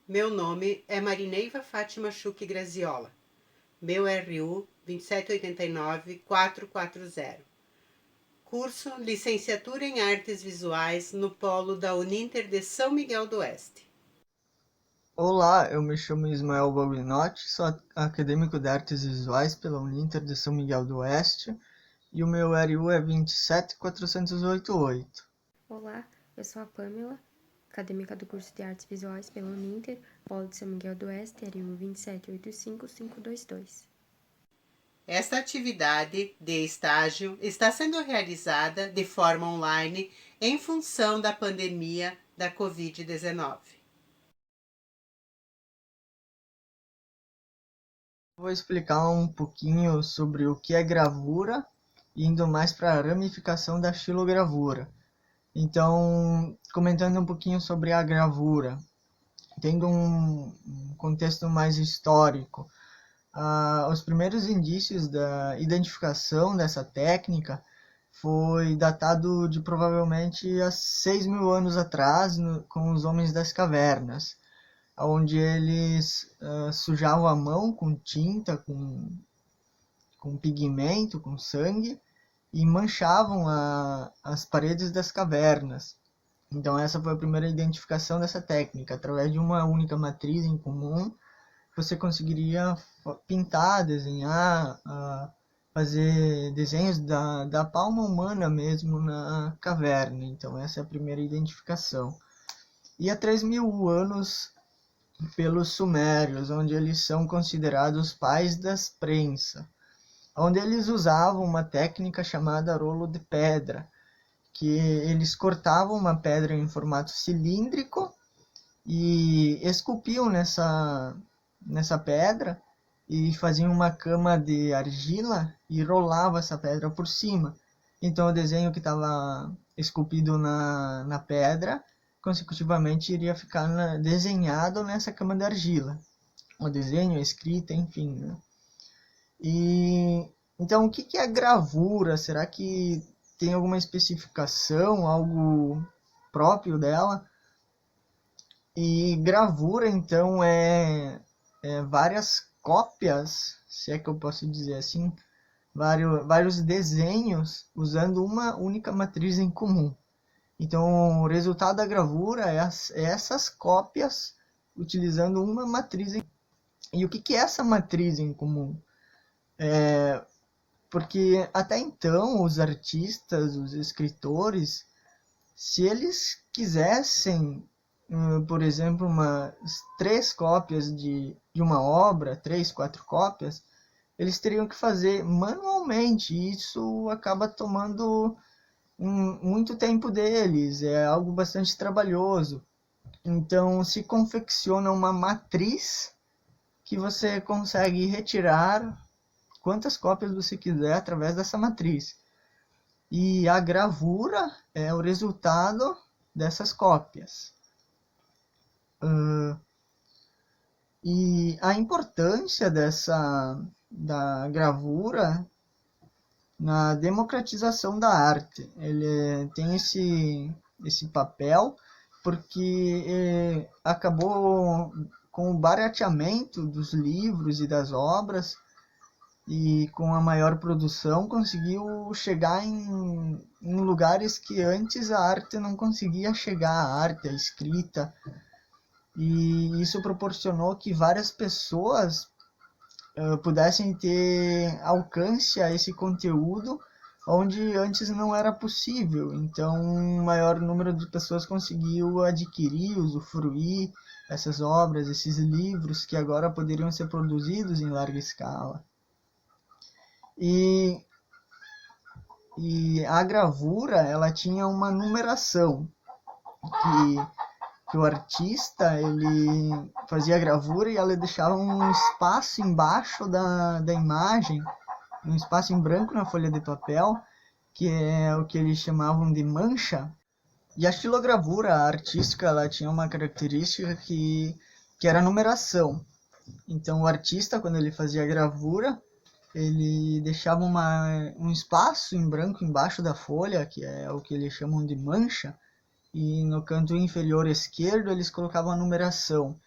Meu nome é Marineiva Fátima Chuque Graziola. Meu RU 2789440. Curso Licenciatura em Artes Visuais no Polo da Uninter de São Miguel do Oeste. Olá, eu me chamo Ismael Balbinotti, sou acadêmico de Artes Visuais pela Uninter de São Miguel do Oeste e o meu RU é 27488. Olá, eu sou a Pamela, acadêmica do curso de Artes Visuais pela Uninter, Polo de São Miguel do Oeste, RU 2785522. Esta atividade de estágio está sendo realizada de forma online em função da pandemia da Covid-19. Vou explicar um pouquinho sobre o que é gravura, indo mais para a ramificação da xilogravura. Então, comentando um pouquinho sobre a gravura, tendo um contexto mais histórico, os primeiros indícios da identificação dessa técnica foi datado de provavelmente há 6.000 anos atrás, com os homens das cavernas, onde eles sujavam a mão com tinta, com pigmento, com sangue, e manchavam as paredes das cavernas. Então essa foi a primeira identificação dessa técnica. Através de uma única matriz em comum, você conseguiria pintar, desenhar, fazer desenhos da palma humana mesmo na caverna. Então essa é a primeira identificação. E há 3.000 anos pelos sumérios, onde eles são considerados pais das prensas, onde eles usavam uma técnica chamada rolo de pedra, que eles cortavam uma pedra em formato cilíndrico e esculpiam nessa pedra e faziam uma cama de argila e rolava essa pedra por cima. Então o desenho que estava esculpido na pedra, consecutivamente iria ficar desenhado nessa cama de argila. O desenho, a escrita, enfim. Né? E então o que é gravura? Será que tem alguma especificação, algo próprio dela? E gravura, então, é várias cópias, se é que eu posso dizer assim, vários desenhos usando uma única matriz em comum. Então, o resultado da gravura é essas cópias utilizando uma matriz em comum. E o que é essa matriz em comum? Porque até então os artistas, os escritores, se eles quisessem, por exemplo, umas 3 cópias de uma obra, 3, 4 cópias, eles teriam que fazer manualmente, e isso acaba tomando muito tempo deles, é algo bastante trabalhoso. Então se confecciona uma matriz que você consegue retirar quantas cópias você quiser através dessa matriz. E a gravura é o resultado dessas cópias. E a importância da gravura na democratização da arte. Ele tem esse papel porque acabou com o barateamento dos livros e das obras, e com a maior produção conseguiu chegar em lugares que antes a arte não conseguia chegar, a arte, a escrita, e isso proporcionou que várias pessoas pudessem ter alcance a esse conteúdo onde antes não era possível. Então um maior número de pessoas conseguiu adquirir, usufruir essas obras, esses livros que agora poderiam ser produzidos em larga escala. E a gravura, ela tinha uma numeração, que o artista, ele fazia a gravura e ela deixava um espaço embaixo da imagem, um espaço em branco na folha de papel, que é o que eles chamavam de mancha. E a xilogravura artística, ela tinha uma característica que era a numeração. Então o artista, quando ele fazia a gravura, ele deixava um espaço em branco embaixo da folha, que é o que eles chamam de mancha, e no canto inferior esquerdo eles colocavam a numeração.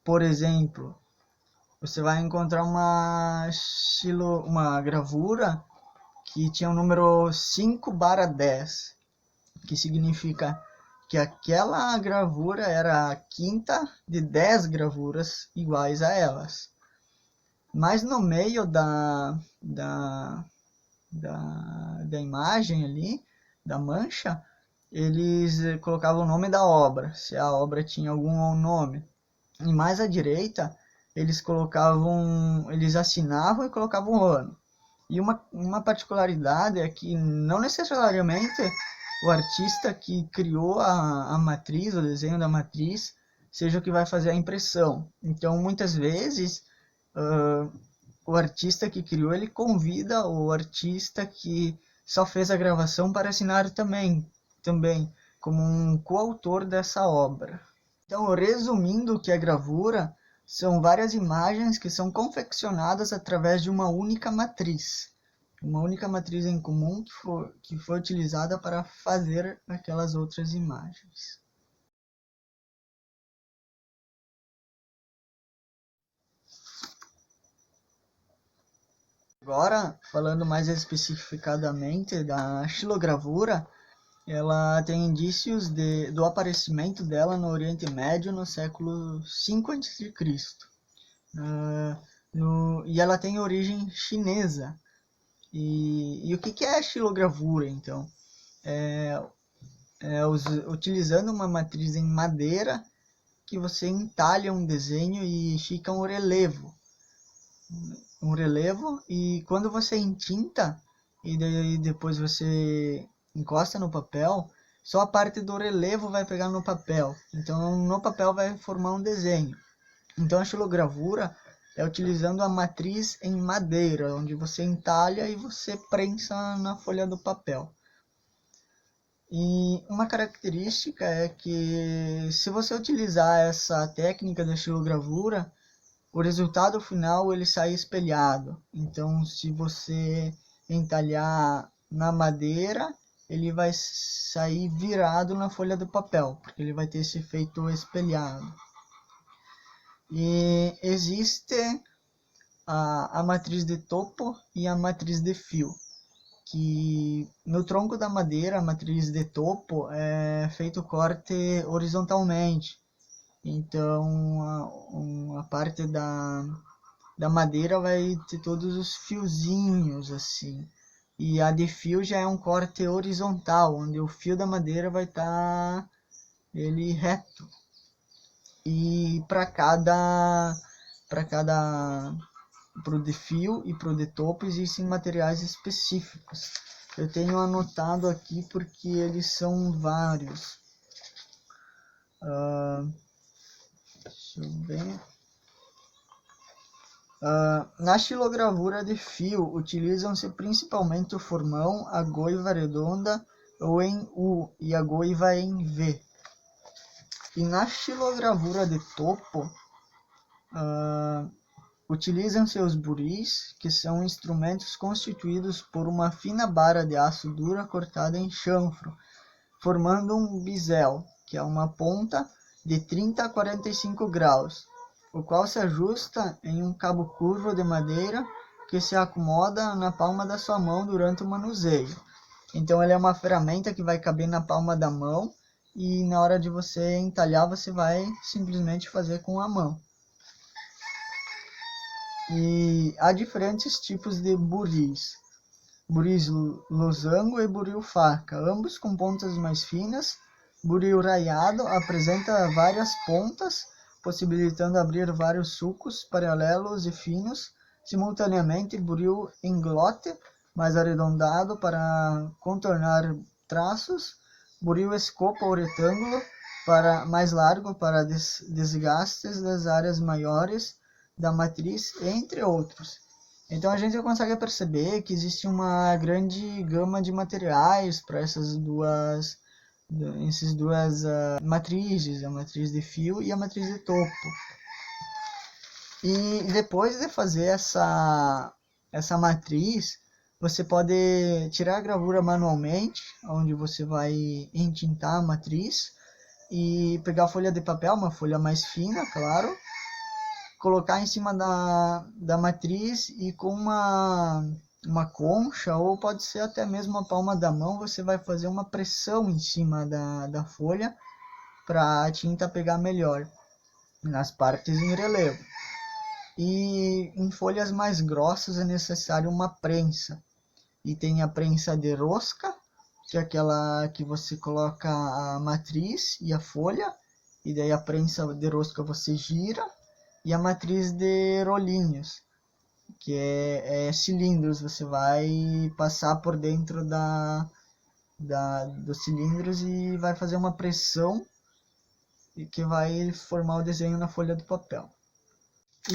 por exemplo, você vai encontrar uma gravura que tinha o número 5/10, que significa que aquela gravura era a quinta de 10 gravuras iguais a elas. Mas no meio da imagem ali, da mancha, eles colocavam o nome da obra, se a obra tinha algum nome. E mais à direita, eles assinavam e colocavam o ano. E uma particularidade é que não necessariamente o artista que criou a matriz, o desenho da matriz, seja o que vai fazer a impressão. Então, muitas vezes, o artista que criou, ele convida o artista que só fez a gravação para assinar também como um coautor dessa obra. Então, resumindo o que é gravura, são várias imagens que são confeccionadas através de uma única matriz. Uma única matriz em comum que foi utilizada para fazer aquelas outras imagens. Agora, falando mais especificadamente da xilogravura, ela tem indícios do aparecimento dela no Oriente Médio no século V a.C. E ela tem origem chinesa. E o que é a xilogravura, então? Utilizando uma matriz em madeira que você entalha um desenho e fica um relevo. E quando você entinta e daí depois você encosta no papel, só a parte do relevo vai pegar no papel. Então no papel vai formar um desenho. Então a xilogravura é utilizando a matriz em madeira, onde você entalha e você prensa na folha do papel. E uma característica é que se você utilizar essa técnica da xilogravura, o resultado final ele sai espelhado. Então, se você entalhar na madeira, ele vai sair virado na folha do papel, porque ele vai ter esse efeito espelhado. E existe a matriz de topo e a matriz de fio, que no tronco da madeira, a matriz de topo, é feito corte horizontalmente. Então, a parte da madeira vai ter todos os fiozinhos, assim. E a de fio já é um corte horizontal, onde o fio da madeira vai estar ele reto. E pro de fio e pro de topo existem materiais específicos. Eu tenho anotado aqui porque eles são vários. Deixa eu ver. Na xilogravura de fio, utilizam-se principalmente o formão, a goiva redonda ou em U e a goiva em V. E na xilogravura de topo, utilizam-se os buris, que são instrumentos constituídos por uma fina vara de aço dura cortada em chanfro, formando um bisel, que é uma ponta de 30 a 45 graus, o qual se ajusta em um cabo curvo de madeira que se acomoda na palma da sua mão durante o manuseio. Então ele é uma ferramenta que vai caber na palma da mão e na hora de você entalhar você vai simplesmente fazer com a mão. E há diferentes tipos de buris. Buris losango e buril faca, ambos com pontas mais finas. Buril raiado apresenta várias pontas, possibilitando abrir vários sulcos paralelos e finos. Simultaneamente, buril englote, mais arredondado para contornar traços. Buril escopa ou retângulo, mais largo para desgastes das áreas maiores da matriz, entre outros. Então a gente consegue perceber que existe uma grande gama de materiais para essas duas matrizes, a matriz de fio e a matriz de topo. E depois de fazer essa matriz, você pode tirar a gravura manualmente, onde você vai entintar a matriz, e pegar a folha de papel, uma folha mais fina, claro, colocar em cima da matriz e com uma concha, ou pode ser até mesmo a palma da mão, você vai fazer uma pressão em cima da folha para a tinta pegar melhor nas partes em relevo. E em folhas mais grossas é necessário uma prensa. E tem a prensa de rosca, que é aquela que você coloca a matriz e a folha, e daí a prensa de rosca você gira, e a matriz de rolinhos, que é cilindros, você vai passar por dentro dos cilindros e vai fazer uma pressão que vai formar o desenho na folha do papel.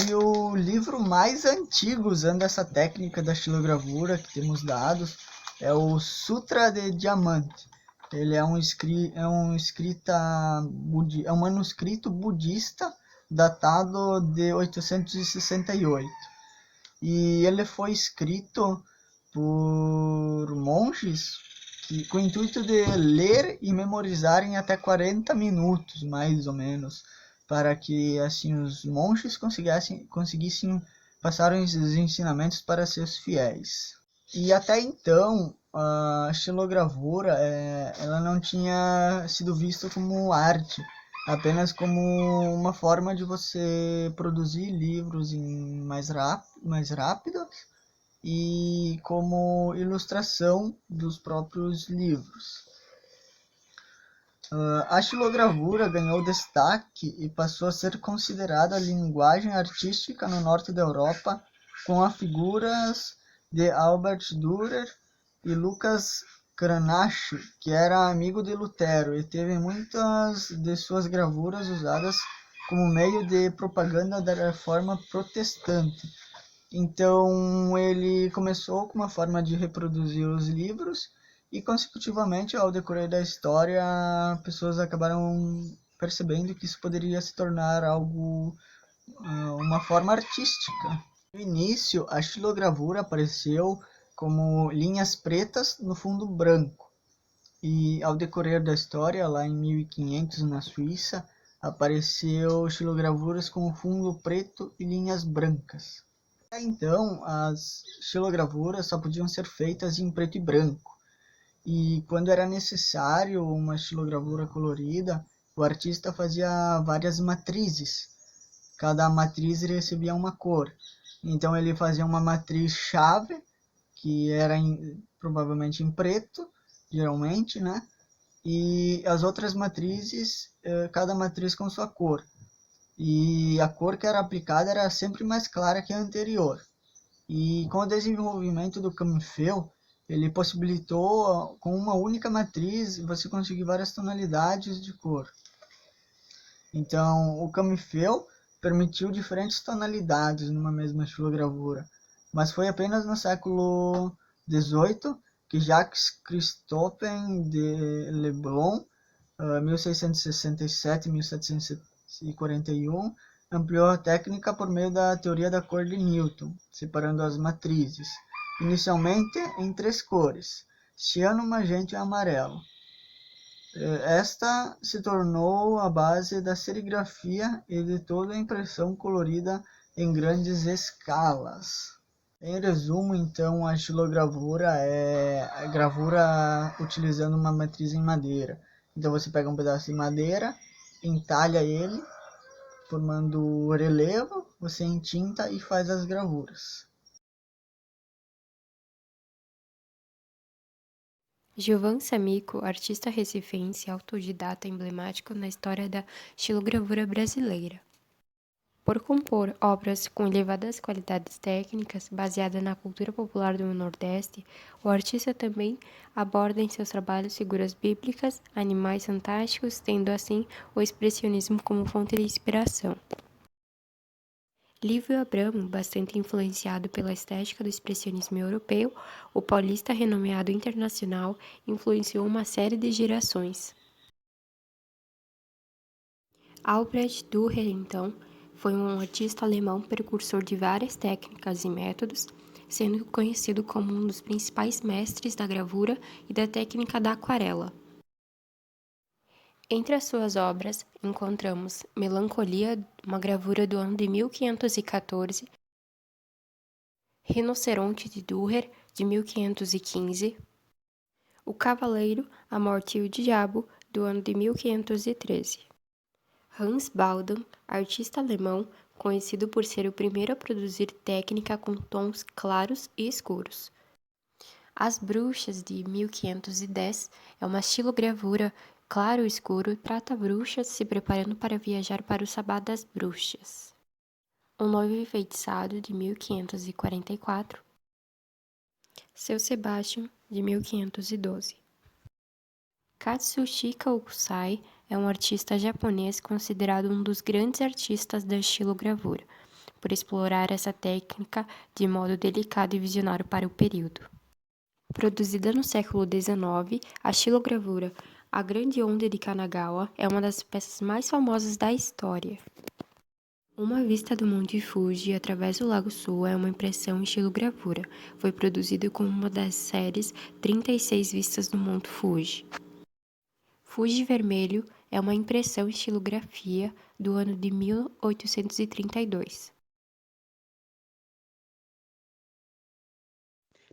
E o livro mais antigo usando essa técnica da xilogravura que temos dados é o Sutra de Diamante. Ele é um manuscrito budista datado de 868. E ele foi escrito por monges com o intuito de ler e memorizar em até 40 minutos, mais ou menos, para que assim os monges conseguissem passar os ensinamentos para seus fiéis. E até então, a xilogravura ela não tinha sido vista como arte, apenas como uma forma de você produzir livros mais rápido e como ilustração dos próprios livros. A xilogravura ganhou destaque e passou a ser considerada linguagem artística no norte da Europa, com as figuras de Albert Dürer e Lucas Cranach, que era amigo de Lutero e teve muitas de suas gravuras usadas como meio de propaganda da reforma protestante. Então ele começou com uma forma de reproduzir os livros e consecutivamente ao decorrer da história pessoas acabaram percebendo que isso poderia se tornar algo, uma forma artística. No início a xilogravura apareceu como linhas pretas no fundo branco e ao decorrer da história lá em 1500 na Suíça apareceu xilogravuras com fundo preto e linhas brancas. Até então, as xilogravuras só podiam ser feitas em preto e branco. E quando era necessário uma xilogravura colorida, o artista fazia várias matrizes. Cada matriz recebia uma cor. Então ele fazia uma matriz chave, que era provavelmente em preto, geralmente, né? E as outras matrizes, cada matriz com sua cor. E a cor que era aplicada era sempre mais clara que a anterior. E com o desenvolvimento do camufeu, ele possibilitou, com uma única matriz, você conseguir várias tonalidades de cor. Então, o camufeu permitiu diferentes tonalidades numa mesma xilogravura, mas foi apenas no século XVIII que Jacques Christophe de Leblon, 1667-1741, ampliou a técnica por meio da teoria da cor de Newton, separando as matrizes, inicialmente em 3 cores, ciano, magenta e amarelo. Esta se tornou a base da serigrafia e de toda a impressão colorida em grandes escalas. Em resumo, então, a xilogravura é a gravura utilizando uma matriz em madeira. Então você pega um pedaço de madeira, entalha ele, formando relevo, você entinta e faz as gravuras. Giovan Samico, artista recifense autodidata emblemático na história da xilogravura brasileira. Por compor obras com elevadas qualidades técnicas, baseadas na cultura popular do Nordeste, o artista também aborda em seus trabalhos figuras bíblicas, animais fantásticos, tendo assim o expressionismo como fonte de inspiração. Lívio Abramo, bastante influenciado pela estética do expressionismo europeu, o paulista renomeado internacional, influenciou uma série de gerações. Albrecht Dürer, então, foi um artista alemão precursor de várias técnicas e métodos, sendo conhecido como um dos principais mestres da gravura e da técnica da aquarela. Entre as suas obras, encontramos Melancolia, uma gravura do ano de 1514, Rinoceronte de Dürer, de 1515, O Cavaleiro, a Morte e o Diabo, do ano de 1513. Hans Baldung, artista alemão, conhecido por ser o primeiro a produzir técnica com tons claros e escuros. As Bruxas, de 1510, é uma estilogravura claro e escuro, trata bruxas se preparando para viajar para o Sabá das Bruxas. Um Noivo Enfeitiçado, de 1544. Seu Sebastian, de 1512. Katsushika Okusai é um artista japonês considerado um dos grandes artistas da estilogravura, por explorar essa técnica de modo delicado e visionário para o período. Produzida no século XIX, a estilogravura A Grande Onda de Kanagawa é uma das peças mais famosas da história. Uma vista do Monte Fuji através do Lago Sul é uma impressão em estilogravura. Foi produzido como uma das séries 36 vistas do Monte Fuji. Fuji Vermelho é uma impressão em estilografia do ano de 1832.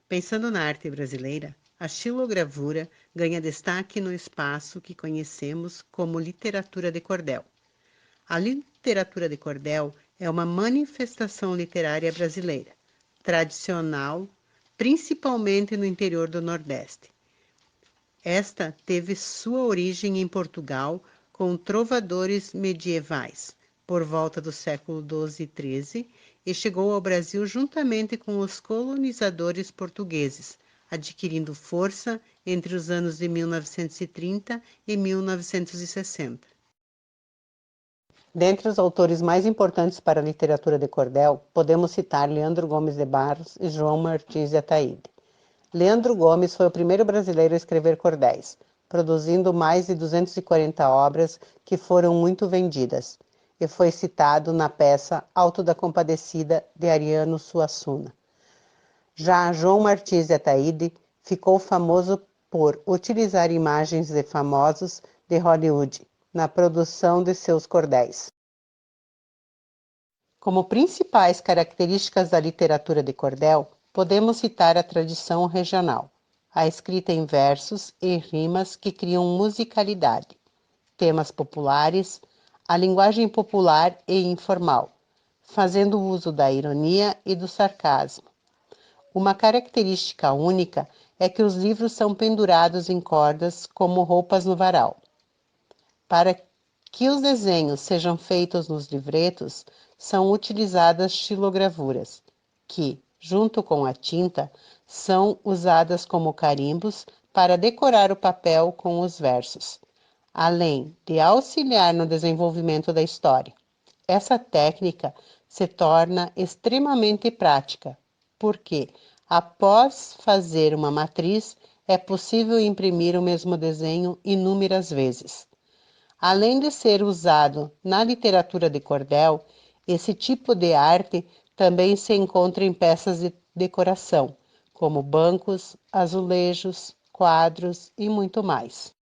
Pensando na arte brasileira, a xilogravura ganha destaque no espaço que conhecemos como literatura de cordel. A literatura de cordel é uma manifestação literária brasileira, tradicional, principalmente no interior do Nordeste. Esta teve sua origem em Portugal com trovadores medievais, por volta do século XII e XIII, e chegou ao Brasil juntamente com os colonizadores portugueses, adquirindo força entre os anos de 1930 e 1960. Dentre os autores mais importantes para a literatura de cordel, podemos citar Leandro Gomes de Barros e João Martins de Ataíde. Leandro Gomes foi o primeiro brasileiro a escrever cordéis, produzindo mais de 240 obras que foram muito vendidas, e foi citado na peça Alto da Compadecida, de Ariano Suassuna. Já João Martins de Ataíde ficou famoso por utilizar imagens de famosos de Hollywood na produção de seus cordéis. Como principais características da literatura de cordel, podemos citar a tradição regional, a escrita em versos e rimas que criam musicalidade, temas populares, a linguagem popular e informal, fazendo uso da ironia e do sarcasmo. Uma característica única é que os livros são pendurados em cordas como roupas no varal. Para que os desenhos sejam feitos nos livretos, são utilizadas xilogravuras, que, junto com a tinta, são usadas como carimbos para decorar o papel com os versos, além de auxiliar no desenvolvimento da história. Essa técnica se torna extremamente prática, porque, após fazer uma matriz, é possível imprimir o mesmo desenho inúmeras vezes. Além de ser usado na literatura de cordel, esse tipo de arte também se encontra em peças de decoração, como bancos, azulejos, quadros e muito mais.